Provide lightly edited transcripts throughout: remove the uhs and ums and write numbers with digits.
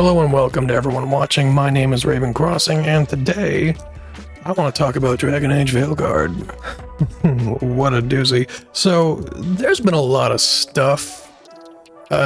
Hello and welcome to everyone watching. My name is Raven Crossing, and today I want to talk about Dragon Age Veilguard. What a doozy. So, there's been a lot of stuff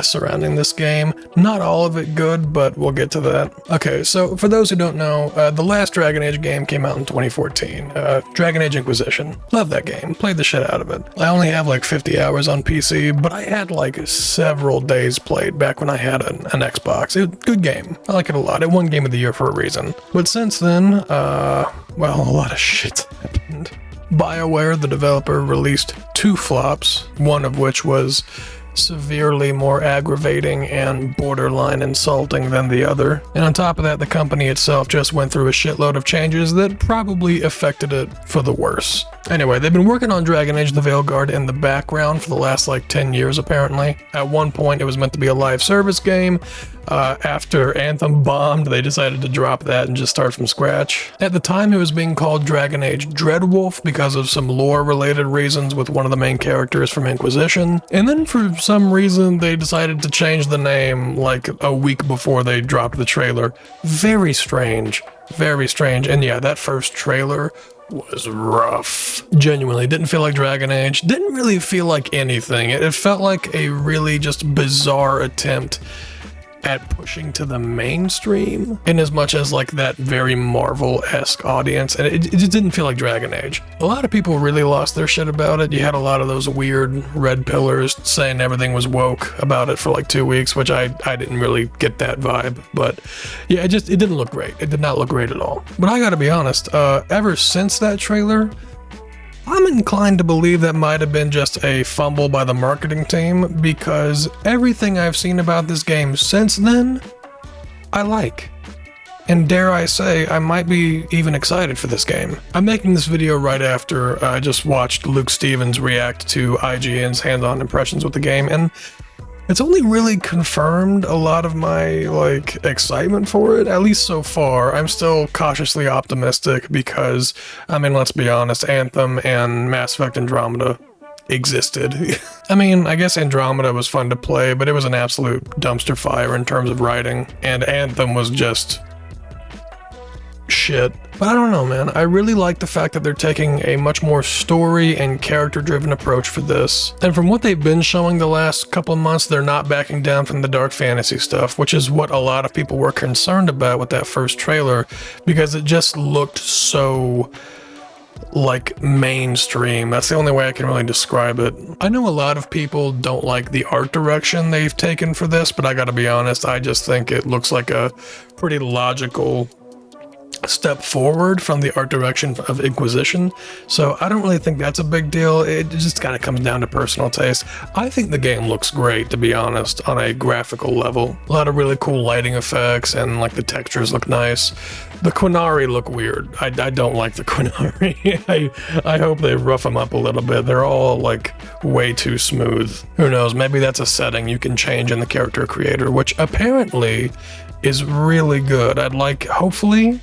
surrounding this game. Not all of it good, but we'll get to that. Okay, so for those who don't know, the last Dragon Age game came out in 2014. Dragon Age Inquisition. Love that game. Played the shit out of it. I only have like 50 hours on PC, but I had like several days played back when I had an Xbox. It was a good game. I like it a lot. It won Game of the Year for a reason. But since then, well, a lot of shit happened. Bioware, the developer, released 2 flops, one of which was severely more aggravating and borderline insulting than the other. And on top of that, the company itself just went through a shitload of changes that probably affected it for the worse. Anyway, they've been working on Dragon Age the Veilguard in the background for the last like 10 years apparently. At one point it was meant to be a live service game. After Anthem bombed, they decided to drop that and just start from scratch. At the time it was being called Dragon Age Dreadwolf because of some lore related reasons with one of the main characters from Inquisition. And then for some reason they decided to change the name like a week before they dropped the trailer. Very strange. Very strange. And yeah, that first trailer was rough. Genuinely, didn't feel like Dragon Age. Didn't really feel like anything. It felt like a really just bizarre attempt at pushing to the mainstream in as much as like that very Marvel-esque audience, and it just didn't feel like Dragon Age. A lot of people really lost their shit about it. You had a lot of those weird red pillars saying everything was woke about it for like 2 weeks, which I didn't really get that vibe. But yeah, it didn't look great. It did not look great at all. But I gotta be honest, ever since that trailer, I'm inclined to believe that might have been just a fumble by the marketing team, because everything I've seen about this game since then, I like. And dare I say, I might be even excited for this game. I'm making this video right after I just watched Luke Stevens react to IGN's hands-on impressions with the game, and it's only really confirmed a lot of my, like, excitement for it, at least so far. I'm still cautiously optimistic because, I mean, let's be honest, Anthem and Mass Effect Andromeda existed. I mean, I guess Andromeda was fun to play, but it was an absolute dumpster fire in terms of writing, and Anthem was just shit. But I don't know, man. I really like the fact that they're taking a much more story and character-driven approach for this. And from what they've been showing the last couple of months, they're not backing down from the dark fantasy stuff, which is what a lot of people were concerned about with that first trailer, because it just looked so like mainstream. That's the only way I can really describe it. I know a lot of people don't like the art direction they've taken for this, but I gotta be honest, I just think it looks like a pretty logical step forward from the art direction of Inquisition, so I don't really think that's a big deal. It just kind of comes down to personal taste. I think the game looks great, to be honest, on a graphical level. A lot of really cool lighting effects, and like the textures look nice. The Quinari look weird. I don't like the Quinari. I hope they rough them up a little bit. They're all like way too smooth. Who knows, maybe that's a setting you can change in the character creator, which apparently is really good. I'd like, hopefully.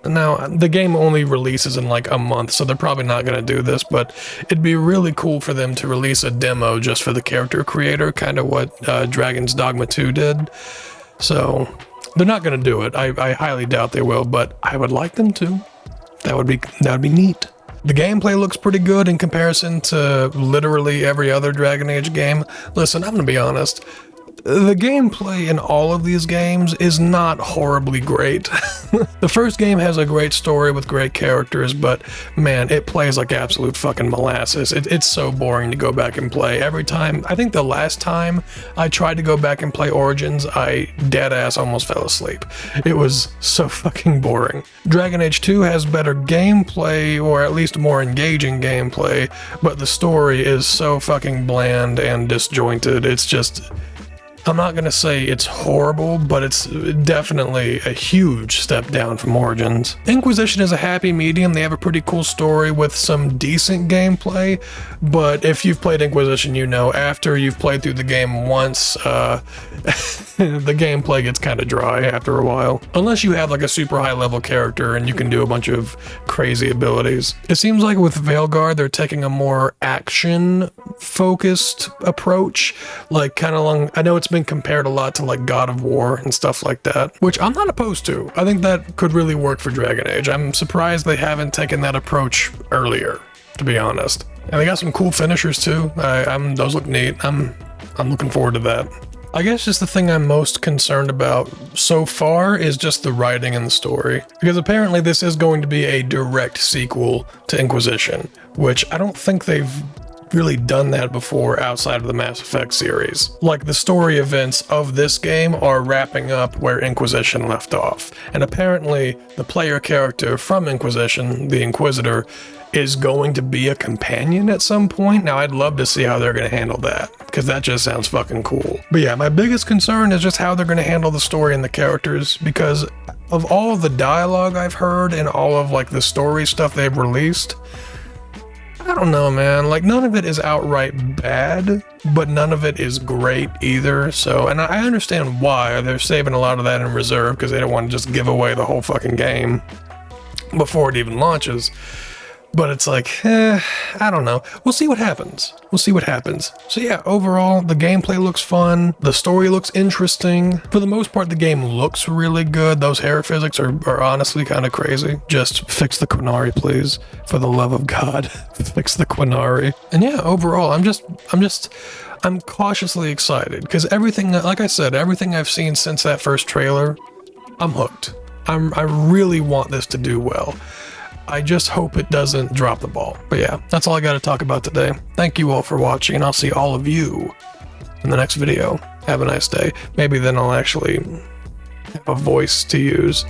Now, the game only releases in like a month, so they're probably not going to do this, but it'd be really cool for them to release a demo just for the character creator, kind of what Dragon's Dogma 2 did. So, they're not going to do it. I highly doubt they will, but I would like them to. That would be neat. The gameplay looks pretty good in comparison to literally every other Dragon Age game. Listen, I'm going to be honest. The gameplay in all of these games is not horribly great. The first game has a great story with great characters, but man, it plays like absolute fucking molasses. It's so boring to go back and play. Every time, I think the last time I tried to go back and play Origins, I deadass almost fell asleep. It was so fucking boring. Dragon Age 2 has better gameplay, or at least more engaging gameplay, but the story is so fucking bland and disjointed. It's just, I'm not going to say it's horrible, but it's definitely a huge step down from Origins. Inquisition is a happy medium. They have a pretty cool story with some decent gameplay, but if you've played Inquisition, you know after you've played through the game once, the gameplay gets kind of dry after a while. Unless you have like a super high level character and you can do a bunch of crazy abilities. It seems like with Veilguard, they're taking a more action focused approach, like kind of along, I know it's been compared a lot to like God of War and stuff like that, which I'm not opposed to. I think that could really work for Dragon Age. I'm surprised they haven't taken that approach earlier, to be honest. And they got some cool finishers too. Those look neat. I'm looking forward to that. I guess just the thing I'm most concerned about so far is just the writing and the story. Because apparently this is going to be a direct sequel to Inquisition, which I don't think they've really done that before outside of the Mass Effect series. Like, the story events of this game are wrapping up where Inquisition left off. And apparently the player character from Inquisition, the Inquisitor, is going to be a companion at some point. Now, I'd love to see how they're going to handle that, because that just sounds fucking cool. But yeah, my biggest concern is just how they're going to handle the story and the characters, because of all of the dialogue I've heard and all of like the story stuff they've released, I don't know, man. Like, none of it is outright bad, but none of it is great either. So, and I understand why. They're saving a lot of that in reserve because they don't want to just give away the whole fucking game before it even launches. But it's like, I don't know. We'll see what happens. We'll see what happens. So yeah, overall, the gameplay looks fun. The story looks interesting. For the most part, the game looks really good. Those hair physics are honestly kind of crazy. Just fix the Quinari, please. For the love of God, fix the Quinari. And yeah, overall, I'm cautiously excited. Because everything, like I said, everything I've seen since that first trailer, I'm hooked. I really want this to do well. I just hope it doesn't drop the ball. But yeah, that's all I got to talk about today. Thank you all for watching, and I'll see all of you in the next video. Have a nice day. Maybe then I'll actually have a voice to use.